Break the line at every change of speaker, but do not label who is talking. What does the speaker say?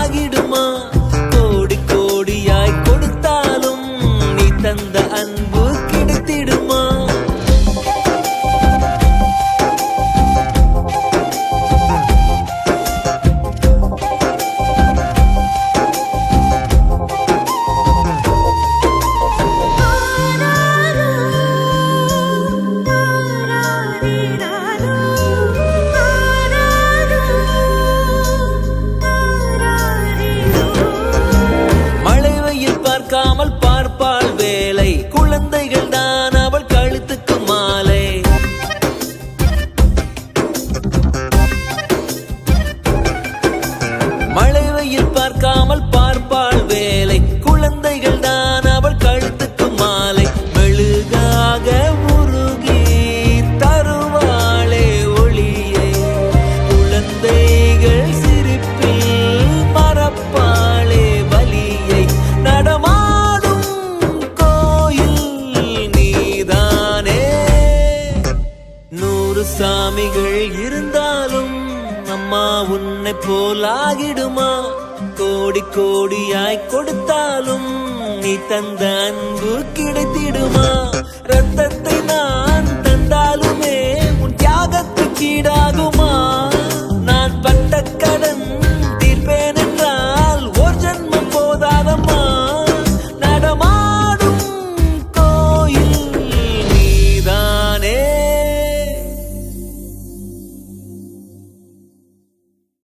ஆகிடுமா? கோடி கோடியாய் கொடுத்தாலும் நீ தந்த அன்பு கிடைத்திடுமா? பார்க்காமல் பார்ப்பாள் வேலை, குழந்தைகள் தான் அவள் கழுத்துக்கு மாலை. மழை வெயில் பார்க்காமல் பார்ப்பாள் வேலை, குழந்தைகள் தான் அவள் கழுத்துக்கு மாலை. மெழுகாக உருகி தருவாளே ஒளியை, குழந்தைகள் சிரிப்பில் மறப்பாளே வலியை. நடமாடும் கோயில் நீதானே. 100 சாமிகள் இருந்தாலும் அம்மா உன்னை போலாகிடுமா? கோடி கோடியாய் கொடுத்தாலும் நீ தந்த அன்பு கிடைத்திடுமா?